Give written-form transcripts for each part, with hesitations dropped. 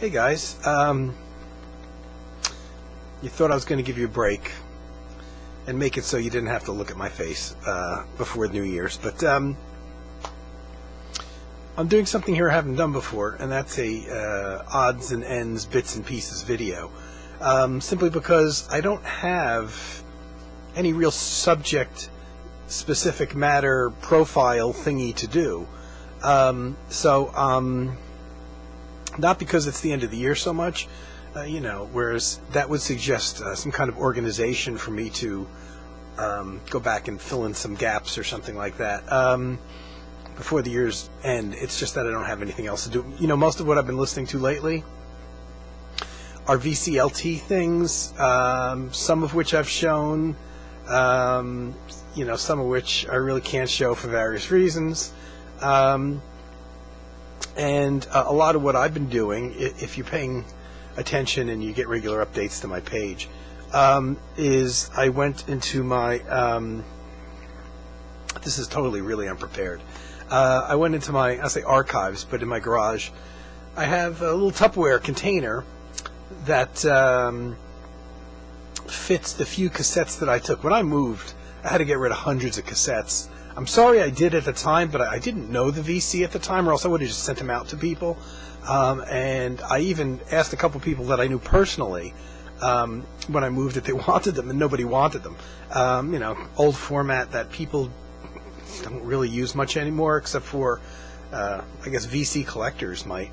Hey guys, you thought I was going to give you a break and make it so you didn't have to look at my face before New Year's, but I'm doing something here I haven't done before, and that's a odds and ends, bits and pieces video, simply because I don't have any real subject specific matter profile thingy to do. Not because it's the end of the year so much, whereas that would suggest some kind of organization for me to go back and fill in some gaps or something like that before the year's end. It's just that I don't have anything else to do. Most of what I've been listening to lately are VCLT things, some of which I've shown, some of which I really can't show for various reasons. And a lot of what I've been doing, if you're paying attention and you get regular updates to my page, is I went into my, this is totally really unprepared. I went into my, I'll say archives, but in my garage, I have a little Tupperware container that fits the few cassettes that I took. When I moved, I had to get rid of hundreds of cassettes. I'm sorry I did at the time, but I didn't know the VC at the time, or else I would have just sent them out to people. And I even asked a couple people that I knew personally when I moved if they wanted them, and nobody wanted them. Old format that people don't really use much anymore, except for, I guess, VC collectors might.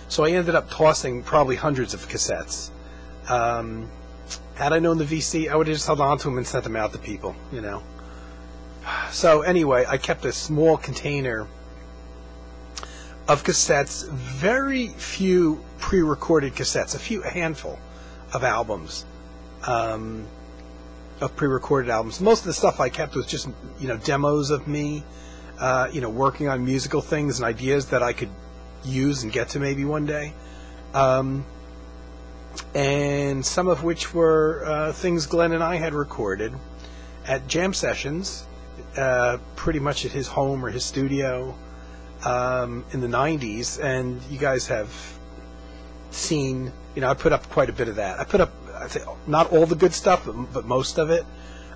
So I ended up tossing probably hundreds of cassettes. Had I known the VC, I would have just held on to them and sent them out to people, So anyway, I kept a small container of cassettes, very few pre-recorded cassettes, a handful of albums, of pre-recorded albums. Most of the stuff I kept was just, demos of me, working on musical things and ideas that I could use and get to maybe one day. And some of which were things Glenn and I had recorded at jam sessions, pretty much at his home or his studio in the 90s. And you guys have seen, I put up quite a bit of that. I put up, I'd say, not all the good stuff, but most of it.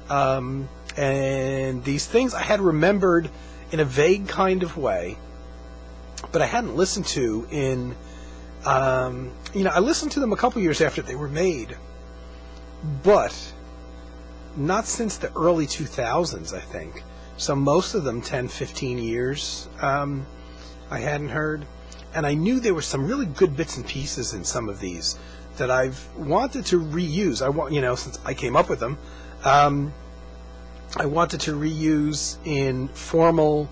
And these things I had remembered in a vague kind of way, but I hadn't listened to in... I listened to them a couple years after they were made, but not since the early 2000s, I think. So most of them, 10, 15 years, I hadn't heard. And I knew there were some really good bits and pieces in some of these that I've wanted to reuse. Since I came up with them, I wanted to reuse in formal,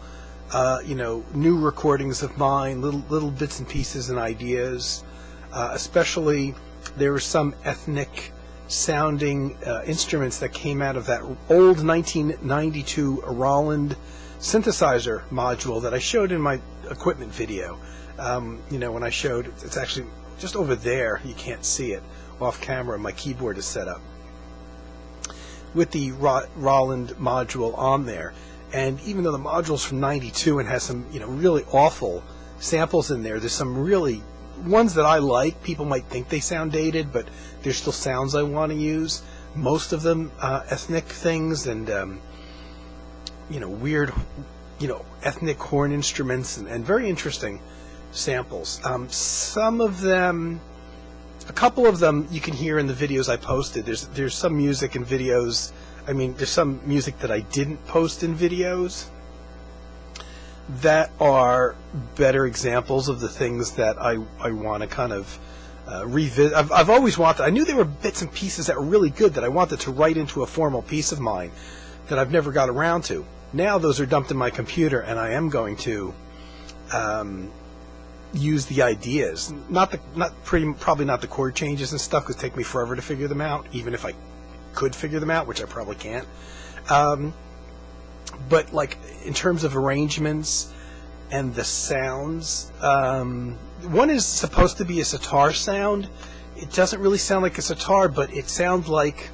new recordings of mine, little bits and pieces and ideas. Especially, there were some ethnic sounding instruments that came out of that old 1992 Roland synthesizer module that I showed in my equipment video. When I showed, it's actually just over there, you can't see it off camera, my keyboard is set up with the Roland module on there. And even though the module's from 92 and has some, really awful samples in there, there's some really ones that I like. People might think they sound dated, but there's still sounds I want to use. Most of them ethnic things and, weird, ethnic horn instruments and very interesting samples. Some of them, a couple of them you can hear in the videos I posted. There's some music and videos. There's some music that I didn't post in videos that are better examples of the things that I want to kind of revisit. I've always wanted, I knew there were bits and pieces that were really good that I wanted to write into a formal piece of mine that I've never got around to. Now those are dumped in my computer, and I am going to use the ideas. Probably not the chord changes and stuff, because it take me forever to figure them out, even if I could figure them out, which I probably can't. But like in terms of arrangements and the sounds, one is supposed to be a sitar sound. It doesn't really sound like a sitar, but it sounds like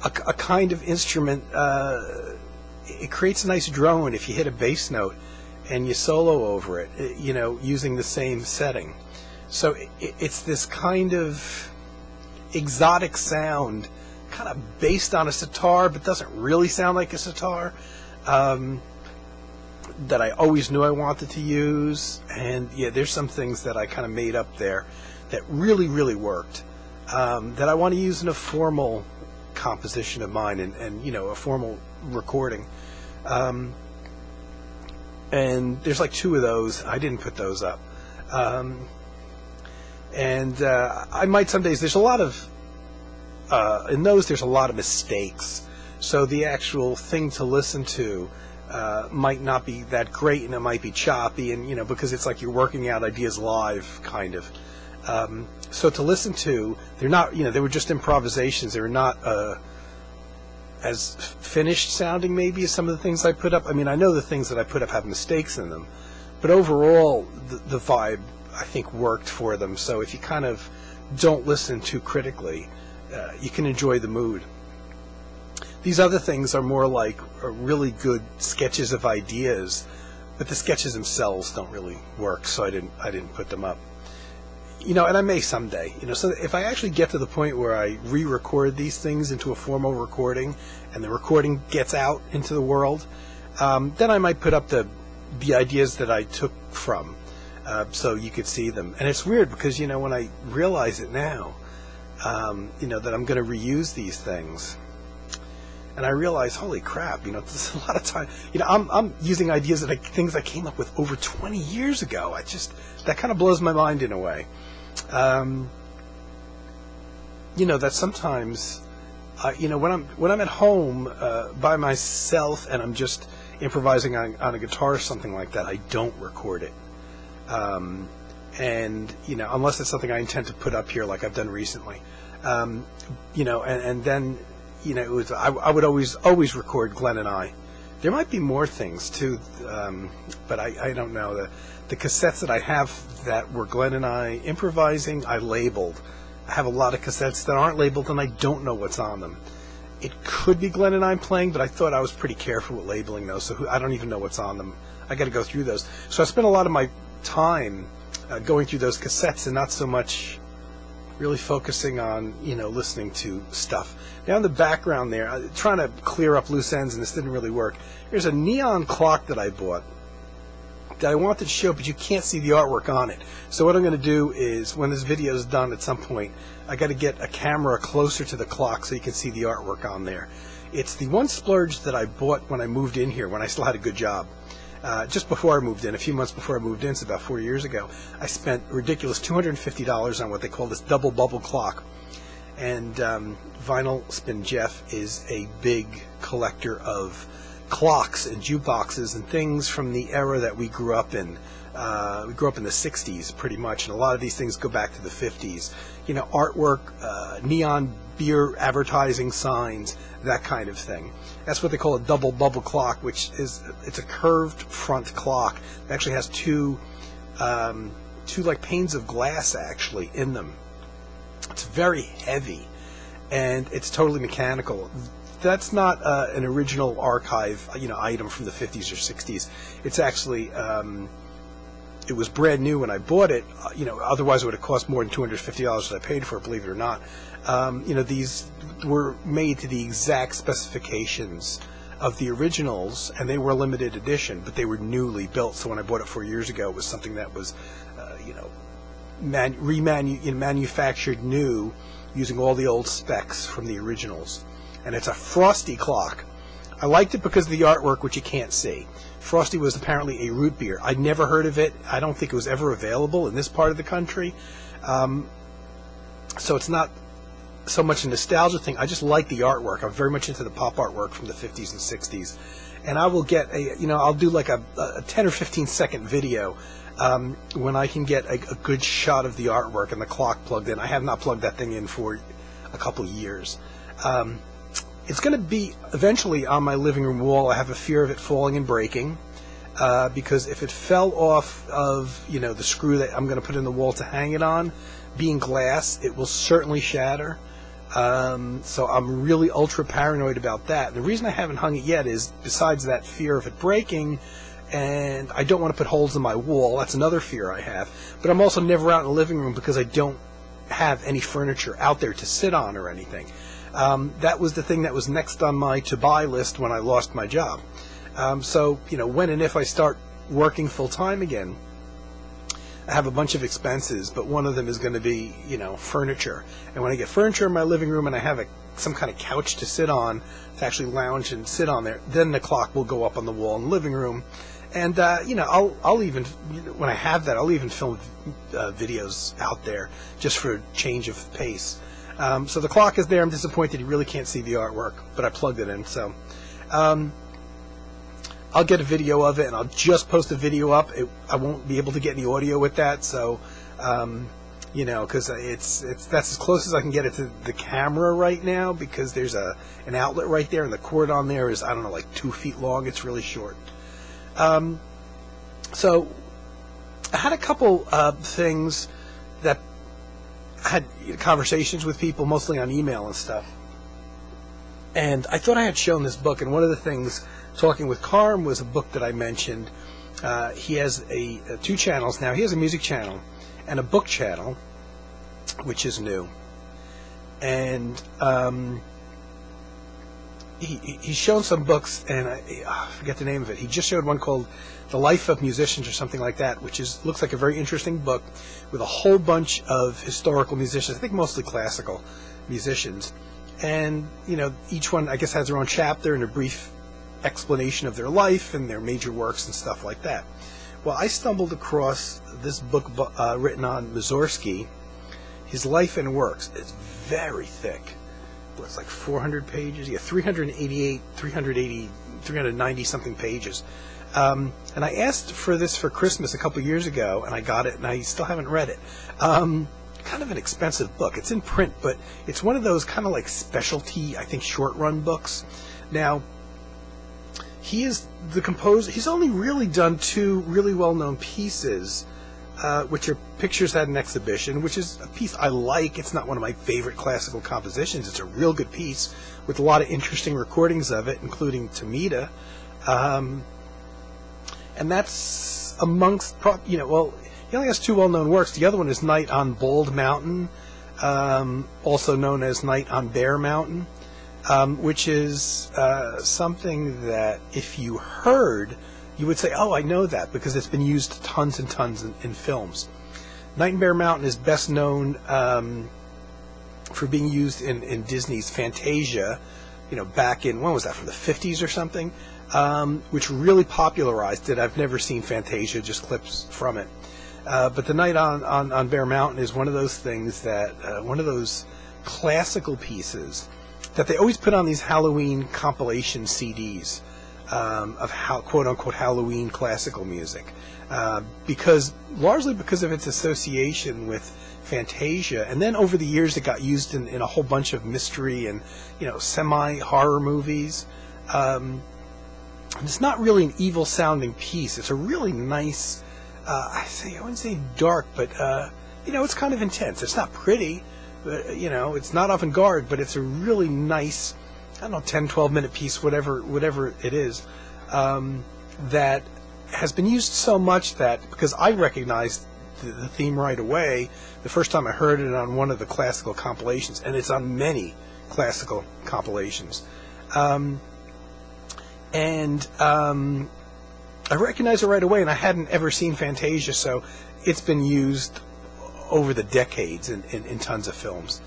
a kind of instrument. It creates a nice drone if you hit a bass note, and you solo over it, you know, using the same setting. So it's this kind of exotic sound, kind of based on a sitar, but doesn't really sound like a sitar, that I always knew I wanted to use. And yeah, there's some things that I kind of made up there that really, really worked, that I want to use in a formal composition of mine, and you know, a formal recording. And there's like 2 of those. I didn't put those up. I might some days. There's a lot of in those. There's a lot of mistakes. So the actual thing to listen to might not be that great, and it might be choppy, and you know, because it's like you're working out ideas live, kind of. So to listen to, they're not. You know, they were just improvisations. They were not as finished sounding maybe as some of the things I put up. I mean, I know the things that I put up have mistakes in them, but overall the vibe, I think, worked for them. So if you kind of don't listen too critically, you can enjoy the mood. These other things are more like really good sketches of ideas, but the sketches themselves don't really work, so I didn't put them up. You know, and I may someday, you know, so if I actually get to the point where I re-record these things into a formal recording, and the recording gets out into the world, then I might put up the ideas that I took from, so you could see them. And it's weird because, you know, when I realize it now, you know, that I'm going to reuse these things, and I realize, holy crap, you know, there's a lot of time. You know, I'm using ideas that things I came up with over 20 years ago. That kind of blows my mind in a way. You know, that sometimes, you know, when I'm at home by myself and I'm just improvising on a guitar or something like that, I don't record it. And you know, unless it's something I intend to put up here, like I've done recently. You know, and then, you know, I would always record Glenn and I. There might be more things too, but I don't know. The cassettes that I have that were Glenn and I improvising, I labeled. I have a lot of cassettes that aren't labeled, and I don't know what's on them. It could be Glenn and I playing, but I thought I was pretty careful with labeling those, so I don't even know what's on them. I got to go through those. So I spent a lot of my time going through those cassettes, and not so much really focusing on, you know, listening to stuff. Now in the background there, trying to clear up loose ends, and this didn't really work. Here's a neon clock that I bought that I wanted to show, but you can't see the artwork on it. So what I'm going to do is, when this video is done at some point, I got to get a camera closer to the clock so you can see the artwork on there. It's the one splurge that I bought when I moved in here, when I still had a good job. Just before I moved in, a few months before I moved in, it's about 4 years ago, I spent a ridiculous $250 on what they call this double bubble clock. And Vinyl Spin Jeff is a big collector of clocks and jukeboxes and things from the era that we grew up in. We grew up in the 60s pretty much, and a lot of these things go back to the 50s. You know, artwork, neon beer advertising signs, that kind of thing. That's what they call a double bubble clock, which is, it's a curved front clock. It actually has two like panes of glass actually in them. It's very heavy, and it's totally mechanical. That's not an original archive, you know, item from the 50s or 60s. It's actually, it was brand new when I bought it. You know, otherwise it would have cost more than $250 that I paid for it, believe it or not. You know, these were made to the exact specifications of the originals, and they were a limited edition, but they were newly built. So when I bought it 4 years ago, it was something that was, you know, manufactured new, using all the old specs from the originals. And it's a Frosty clock. I liked it because of the artwork, which you can't see. Frosty was apparently a root beer. I'd never heard of it. I don't think it was ever available in this part of the country. So it's not so much a nostalgia thing. I just like the artwork. I'm very much into the pop artwork from the 50s and 60s. And I will get a, you know, I'll do like a 10 or 15 second video when I can get a good shot of the artwork and the clock plugged in. I have not plugged that thing in for a couple years. It's going to be eventually on my living room wall. I have a fear of it falling and breaking, because if it fell off of, you know, the screw that I'm going to put in the wall to hang it on, being glass, it will certainly shatter. So I'm really ultra paranoid about that. The reason I haven't hung it yet is, besides that fear of it breaking, and I don't want to put holes in my wall. That's another fear I have. But I'm also never out in the living room because I don't have any furniture out there to sit on or anything. That was the thing that was next on my to-buy list when I lost my job. So, when and if I start working full-time again, I have a bunch of expenses, but one of them is going to be, furniture. And when I get furniture in my living room and I have some kind of couch to sit on, to actually lounge and sit on there, then the clock will go up on the wall in the living room. And, I'll even, when I have that, I'll even film videos out there just for a change of pace. So the clock is there. I'm disappointed you really can't see the artwork, but I plugged it in. So I'll get a video of it, and I'll just post a video up. I won't be able to get any audio with that, so, because that's as close as I can get it to the camera right now, because there's an outlet right there, and the cord on there is, I don't know, like 2 feet long. It's really short. So I had a couple things that I had conversations with people, mostly on email and stuff. And I thought I had shown this book, and one of the things, talking with Carm, was a book that I mentioned. He has two channels now. He has a music channel and a book channel, which is new. And he's shown some books, and I forget the name of it. He just showed one called The Life of Musicians or something like that, which looks like a very interesting book with a whole bunch of historical musicians, I think mostly classical musicians. And, each one, I guess, has their own chapter and a brief explanation of their life and their major works and stuff like that. Well, I stumbled across this book written on Mussorgsky, his life and works. It's very thick. It's like 400 pages. Yeah, 390 something pages. And I asked for this for Christmas a couple years ago, and I got it, and I still haven't read it. Kind of an expensive book. It's in print, but it's one of those kind of like specialty, I think, short-run books. Now, he is the composer. He's only really done two really well-known pieces, which are Pictures at an Exhibition, which is a piece I like. It's not one of my favorite classical compositions. It's a real good piece with a lot of interesting recordings of it, including Tomita. And that's amongst, he only has two well-known works. The other one is Night on Bald Mountain, also known as Night on Bear Mountain, which is something that if you heard, you would say, oh, I know that, because it's been used tons and tons in films. Night on Bear Mountain is best known for being used in Disney's Fantasia, back in, when was that, from the 50s or something, which really popularized it. I've never seen Fantasia, just clips from it. But the Night on Bear Mountain is one of those things that, one of those classical pieces that they always put on these Halloween compilation CDs of quote-unquote Halloween classical music, largely because of its association with Fantasia. And then over the years it got used in a whole bunch of mystery and semi-horror movies. And it's not really an evil-sounding piece. It's a really nice, I wouldn't say dark, but it's kind of intense. It's not pretty, but it's not avant-garde, but it's a really nice, 10-12 minute piece, whatever it is, that has been used so much that, because I recognized the theme right away the first time I heard it on one of the classical compilations, and it's on many classical compilations. I recognized it right away, and I hadn't ever seen Fantasia, so it's been used over the decades in tons of films.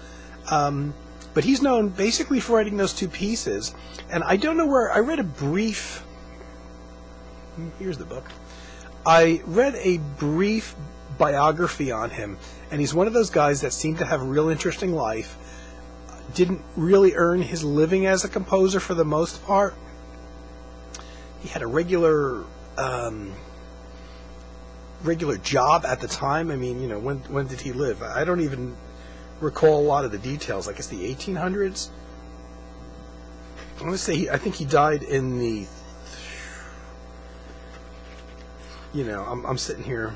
But he's known basically for writing those two pieces, and I don't know where, I read a brief, here's the book, I read a brief biography on him, and he's one of those guys that seemed to have a real interesting life, didn't really earn his living as a composer for the most part. He had a regular job at the time. I mean, when did he live? I don't even recall a lot of the details. I guess the 1800s. I want to say I think he died in the. I'm sitting here,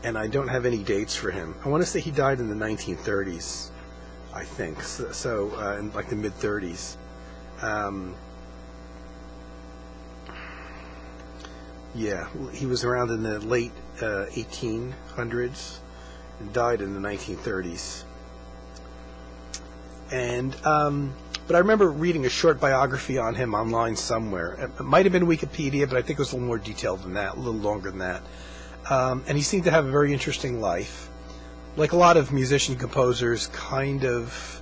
and I don't have any dates for him. I want to say he died in the 1930s. I think so in like the mid 30s. Yeah, he was around in the late 1800s and died in the 1930s. And but I remember reading a short biography on him online somewhere. It might have been Wikipedia, but I think it was a little more detailed than that, a little longer than that. And he seemed to have a very interesting life. Like a lot of musician composers, kind of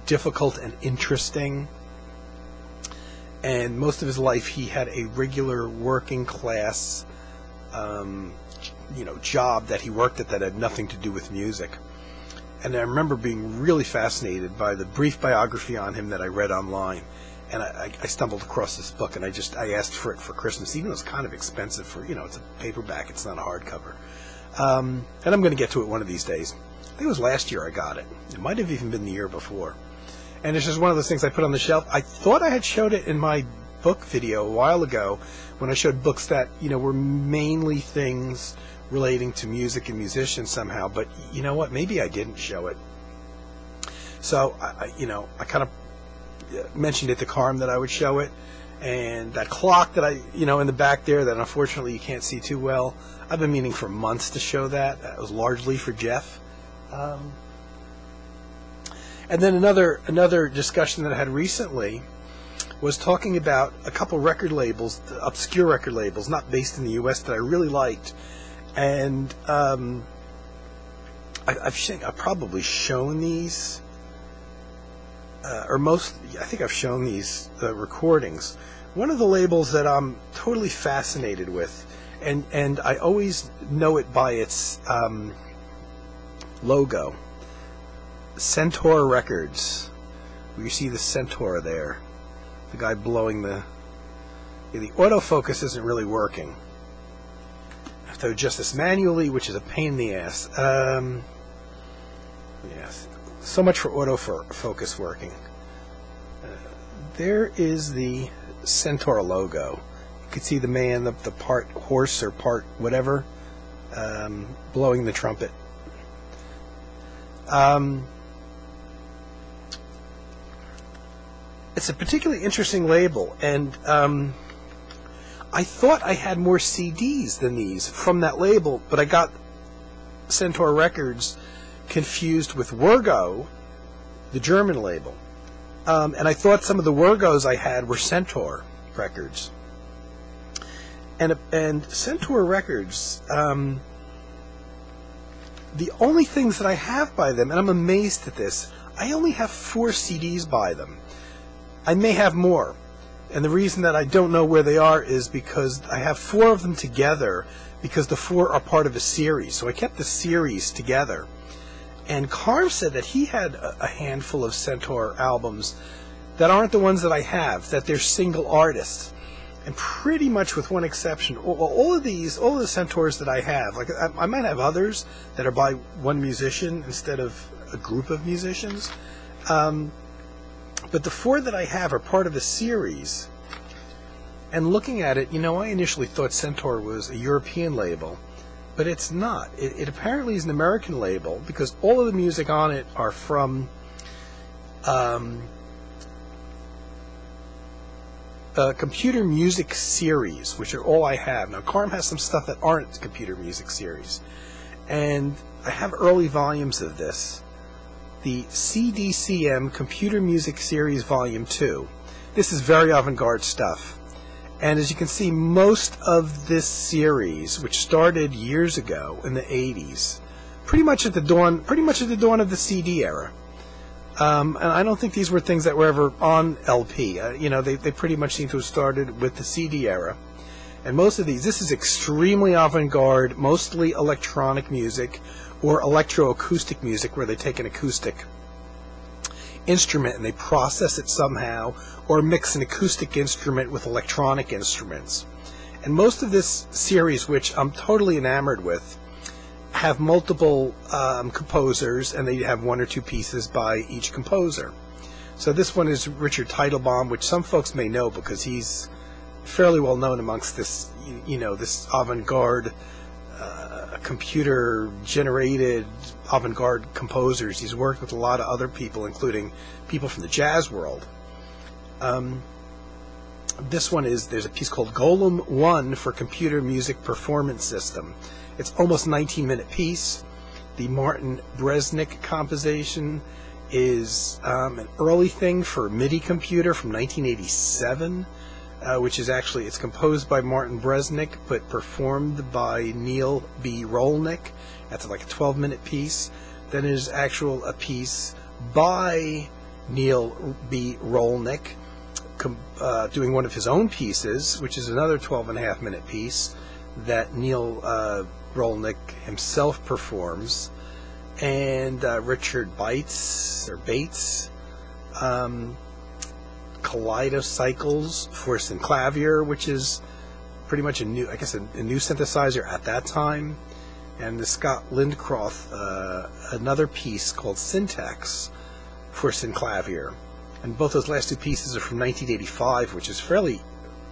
difficult and interesting. And most of his life he had a regular working class job that he worked at that had nothing to do with music. And I remember being really fascinated by the brief biography on him that I read online. And I stumbled across this book, and I asked for it for Christmas, even though it's kind of expensive for, it's a paperback, it's not a hardcover. And I'm going to get to it one of these days. I think it was last year I got it. It might have even been the year before. And it's just one of those things I put on the shelf. I thought I had showed it in my book video a while ago when I showed books that, were mainly things relating to music and musicians somehow. But you know what? Maybe I didn't show it. So, I kind of mentioned it to Carm that I would show it. And that clock that in the back there that unfortunately you can't see too well, I've been meaning for months to show that. That was largely for Jeff. And then another discussion that I had recently was talking about a couple record labels, obscure record labels, not based in the U.S. that I really liked. And I've probably shown these, I think I've shown these recordings. One of the labels that I'm totally fascinated with, and I always know it by its logo, Centaur Records. You see the Centaur there, the guy blowing the autofocus isn't really working. I have to adjust this manually, which is a pain in the ass. Yes, so much for autofocus working. There is the Centaur logo. You can see the man, the part horse or part whatever, blowing the trumpet. It's a particularly interesting label, and I thought I had more CDs than these from that label, but I got Centaur Records confused with Wergo, the German label. And I thought some of the Wergos I had were Centaur Records. And Centaur Records, the only things that I have by them, and I'm amazed at this, I only have 4 CDs by them. I may have more. And the reason that I don't know where they are is because I have 4 of them together because the 4 are part of a series. So I kept the series together. And Carm said that he had a handful of Centaur albums that aren't the ones that I have, that they're single artists. And pretty much with one exception, all of the Centaurs that I have, like I might have others that are by one musician instead of a group of musicians. But the 4 that I have are part of a series. And looking at it, I initially thought Centaur was a European label. But it's not. It apparently is an American label because all of the music on it are from computer music series, which are all I have. Now, Carm has some stuff that aren't computer music series. And I have early volumes of this. The CDCM Computer Music Series Volume 2. This is very avant-garde stuff. And as you can see, most of this series, which started years ago in the 80s, pretty much at the dawn of the CD era. And I don't think these were things that were ever on LP. They pretty much seem to have started with the CD era. And most of these, this is extremely avant-garde, mostly electronic music or electroacoustic music, where they take an acoustic instrument and they process it somehow, or mix an acoustic instrument with electronic instruments. And most of this series, which I'm totally enamored with, have multiple composers, and they have 1 or 2 pieces by each composer. So this one is Richard Teitelbaum, which some folks may know because he's fairly well known amongst this, this avant-garde, computer-generated avant-garde composers. He's worked with a lot of other people, including people from the jazz world. This one is, there's a piece called Golem 1 for Computer Music Performance System. It's almost 19-minute piece. The Martin Bresnik composition is an early thing for a MIDI computer from 1987, which is actually, it's composed by Martin Bresnik, but performed by Neil B. Rolnick. That's like a 12-minute piece. Then there's a piece by Neil B. Rolnick, doing one of his own pieces, which is another 12.5-minute piece that Neil Rolnick himself performs, and Richard Bates, Kaleidocycles for Synclavier, which is pretty much a new synthesizer at that time, and the Scott Lindcroft, another piece called Syntax for Synclavier. And both those last two pieces are from 1985, which is fairly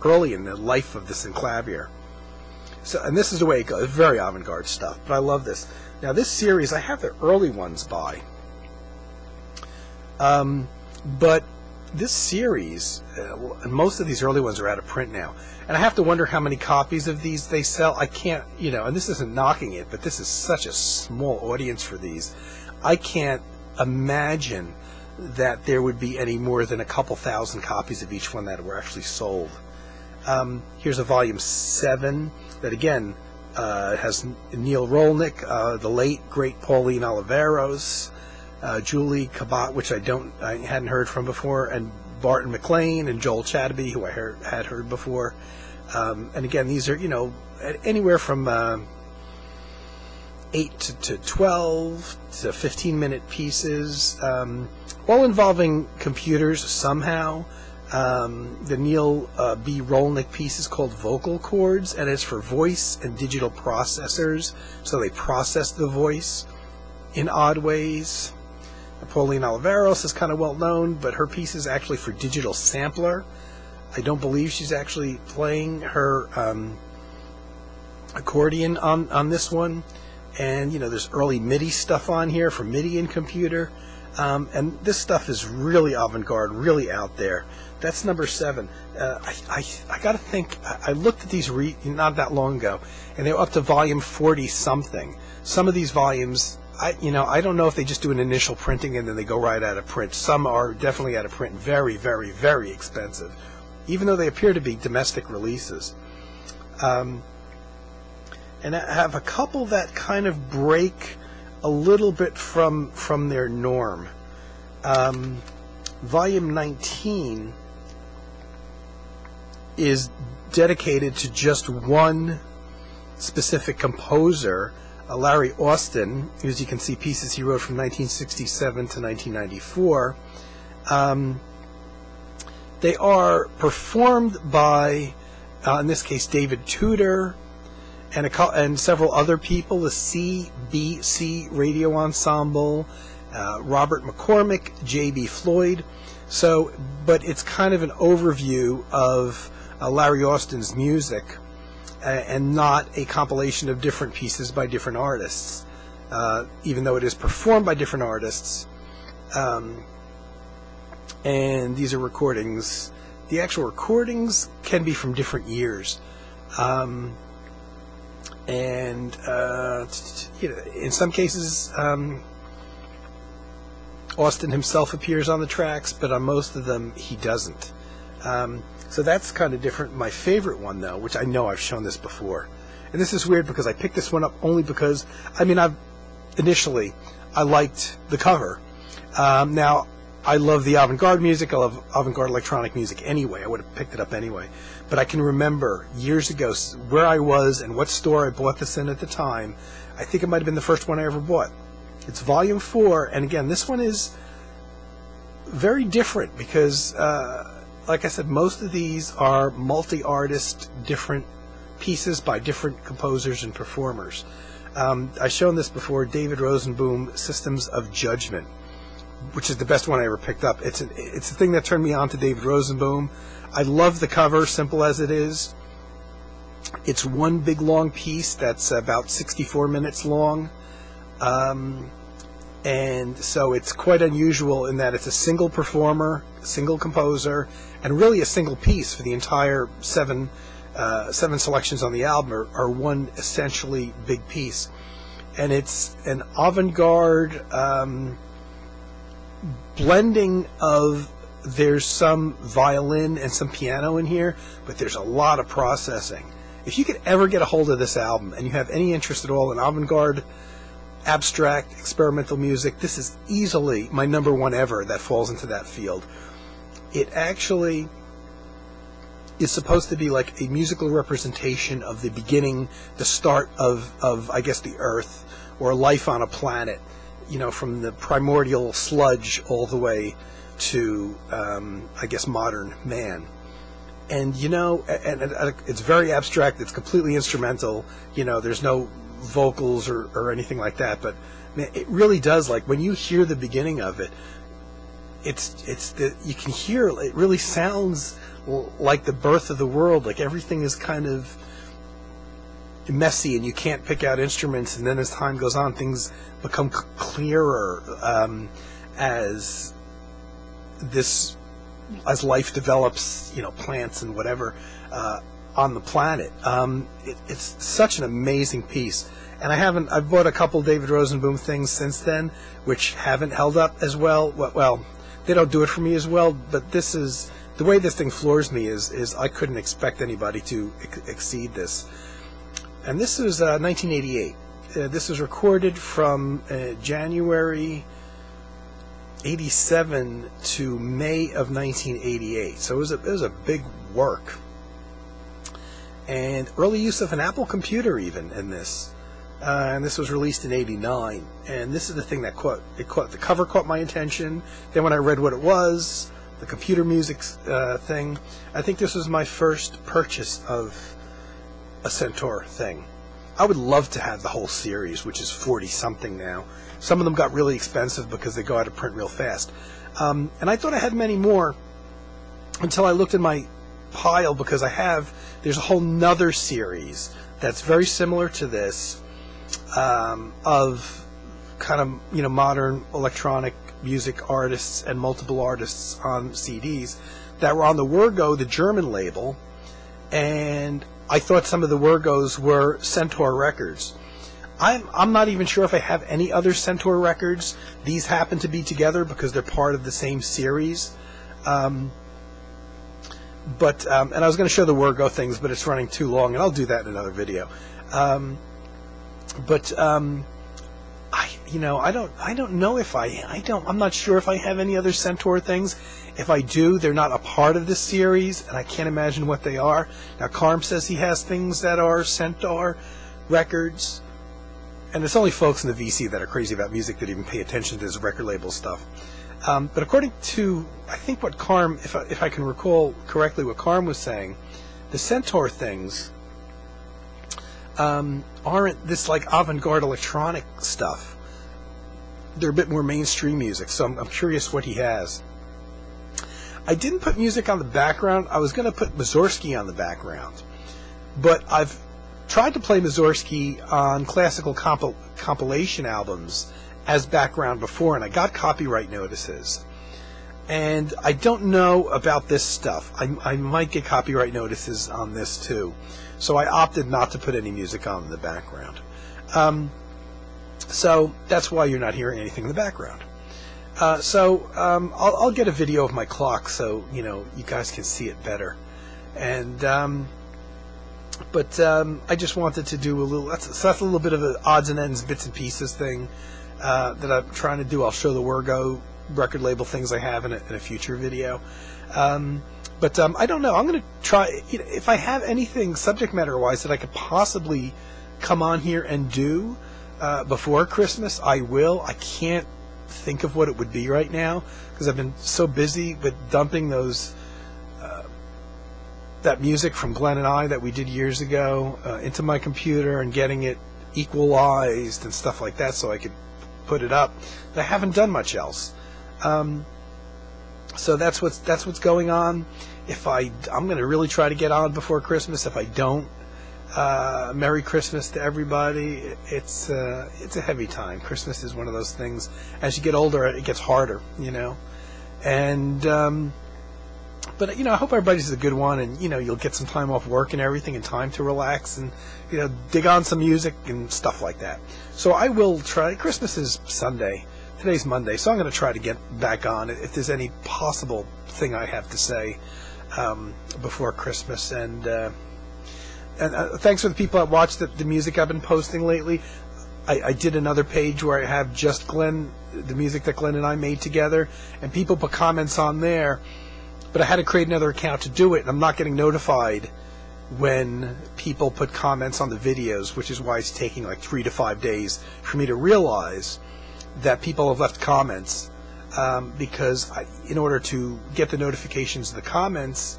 early in the life of the Synclavier. So, and this is the way it goes. Very avant-garde stuff, but I love this. Now, this series, I have the early ones by. But this series, and most of these early ones are out of print now. And I have to wonder how many copies of these they sell. I can't, and this isn't knocking it, but this is such a small audience for these. I can't imagine that there would be any more than a couple thousand copies of each one that were actually sold. Here's a volume 7 that again has Neil Rolnick, the late great Pauline Oliveros, Julie Cabot, which I hadn't heard from before, and Barton McLean and Joel Chatterby, who I had heard before. And again, these are anywhere from 8 to 12 to 15-minute pieces, all involving computers somehow. The Neil B. Rolnick piece is called Vocal Chords, and it's for voice and digital processors, so they process the voice in odd ways. Pauline Oliveros is kind of well known, but her piece is actually for digital sampler. I don't believe she's actually playing her accordion on this one. And there's early MIDI stuff on here for MIDI and computer. And this stuff is really avant-garde, really out there. That's number 7. I got to think, I looked at these not that long ago, and they were up to volume 40-something. Some of these volumes, I don't know if they just do an initial printing and then they go right out of print. Some are definitely out of print, very, very, very expensive, even though they appear to be domestic releases. And I have a couple that kind of break a little bit from their norm. Volume 19 is dedicated to just one specific composer, Larry Austin. As you can see, pieces he wrote from 1967 to 1994. They are performed by, in this case, David Tudor, and several other people, the CBC Radio Ensemble, Robert McCormick, J.B. Floyd. So, but it's kind of an overview of Larry Austin's music, and not a compilation of different pieces by different artists, even though it is performed by different artists. And these are recordings. The actual recordings can be from different years. And in some cases, Austin himself appears on the tracks, but on most of them he doesn't. So that's kind of different. My favorite one, though, which I know I've shown this before, and this is weird because I picked this one up only because, initially I liked the cover. Now, I love the avant-garde music. I love avant-garde electronic music anyway. I would have picked it up anyway. But I can remember years ago where I was and what store I bought this in at the time. I think it might have been the first one I ever bought. It's volume 4, and again, this one is very different because, like I said, most of these are multi-artist, different pieces by different composers and performers. I've shown this before, David Rosenboom, Systems of Judgment, which is the best one I ever picked up. It's the thing that turned me on to David Rosenboom. I love the cover, simple as it is. It's one big long piece that's about 64 minutes long. And so it's quite unusual in that it's a single performer, single composer, and really a single piece for the entire seven selections on the album are one essentially big piece. And it's an avant-garde blending of, there's some violin and some piano in here, but there's a lot of processing. If you could ever get a hold of this album and you have any interest at all in avant-garde, abstract, experimental music, this is easily my #1 ever that falls into that field. It actually is supposed to be like a musical representation of the beginning, the start of I guess, the Earth, or life on a planet, you know, from the primordial sludge all the way to, I guess, modern man. And, you know, and it's very abstract, it's completely instrumental, you know, there's no vocals or anything like that, but man, it really does, like, when you hear the beginning of it, you can hear, it really sounds like the birth of the world, like everything is kind of messy and you can't pick out instruments, and then as time goes on things become clearer as life develops, you know, plants and whatever on the planet. It's such an amazing piece, and I've bought a couple David Rosenboom things since then which haven't held up as well. Well, they don't do it for me as well, but this is the way this thing floors me is I couldn't expect anybody to exceed this. And this is 1988. This was recorded from January 87 to May of 1988. So it was a big work. And early use of an Apple computer even in this. And this was released in 89. And this is the thing that the cover caught my attention. Then when I read what it was, the computer music thing, I think this was my first purchase of a Centaur thing. I would love to have the whole series, which is 40 something now. Some of them got really expensive because they go out of print real fast. And I thought I had many more until I looked in my pile, because there's a whole nother series that's very similar to this, of kind of, you know, modern electronic music artists and multiple artists on CDs that were on the Wergo, the German label, and I thought some of the Wergos were Centaur records. I'm not even sure if I have any other Centaur records. These happen to be together because they're part of the same series. And I was going to show the Wergo things, but it's running too long, and I'll do that in another video. I don't know if I'm not sure if I have any other Centaur things. If I do, they're not a part of this series, and I can't imagine what they are. Now, Carm says he has things that are Centaur records, and it's only folks in the VC that are crazy about music that even pay attention to this record label stuff. But according to, I think what Carm, if I can recall correctly what Carm was saying, the Centaur things aren't this like avant-garde electronic stuff. They're a bit more mainstream music, so I'm curious what he has. I didn't put music on the background. I was going to put Mussorgsky on the background, but I've tried to play Mussorgsky on classical compilation albums as background before, and I got copyright notices. And I don't know about this stuff. I might get copyright notices on this too. So I opted not to put any music on in the background. So that's why you're not hearing anything in the background. I'll get a video of my clock so, you know, you guys can see it better. And I just wanted to do a little, that's a little bit of an odds and ends, bits and pieces thing that I'm trying to do. I'll show the Wergo record label things I have in a future video. I don't know. I'm going to try, you know, if I have anything subject matter wise that I could possibly come on here and do before Christmas, I will. I can't think of what it would be right now because I've been so busy with dumping that music from Glenn and I that we did years ago into my computer and getting it equalized and stuff like that so I could put it up. I haven't done much else. So that's what's going on. I'm going to really try to get on before Christmas. If I don't, Merry Christmas to everybody. It's a heavy time. Christmas is one of those things. As you get older, it gets harder, you know. And but you know, I hope everybody's a good one, and you know, you'll get some time off work and everything, and time to relax, and you know, dig on some music and stuff like that. So I will try. Christmas is Sunday. Today's Monday, so I'm going to try to get back on if there's any possible thing I have to say before Christmas. And thanks for the people that watched the music I've been posting lately. I did another page where I have just Glenn, the music that Glenn and I made together, and people put comments on there. But I had to create another account to do it, and I'm not getting notified when people put comments on the videos, which is why it's taking like 3 to 5 days for me to realize that people have left comments, because in order to get the notifications of the comments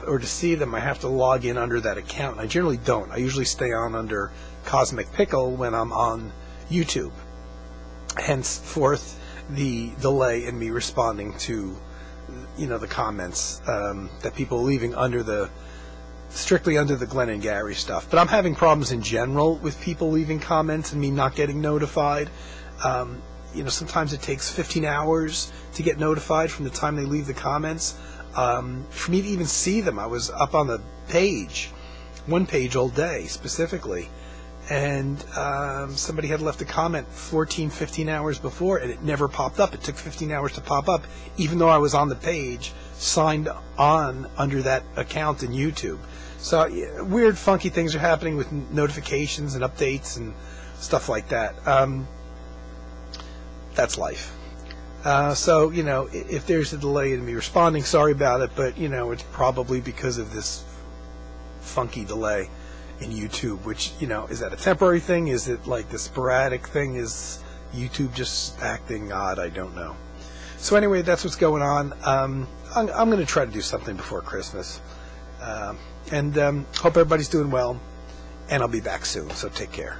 or to see them, I have to log in under that account. And I generally don't. I usually stay on under Cosmic Pickle when I'm on YouTube. Henceforth, the delay in me responding to, you know, the comments that people are leaving strictly under the Glenn and Gary stuff. But I'm having problems in general with people leaving comments and me not getting notified. You know, sometimes it takes 15 hours to get notified from the time they leave the comments. For me to even see them, I was up on the page, one page all day specifically, and somebody had left a comment 14, 15 hours before, and it never popped up. It took 15 hours to pop up, even though I was on the page, signed on under that account in YouTube. So weird, funky things are happening with notifications and updates and stuff like that. That's life. So, you know, if there's a delay in me responding, sorry about it, but, you know, it's probably because of this funky delay in YouTube, which, you know, is that a temporary thing? Is it like the sporadic thing? Is YouTube just acting odd? I don't know. So anyway, that's what's going on. I'm going to try to do something before Christmas. And hope everybody's doing well, and I'll be back soon, so take care.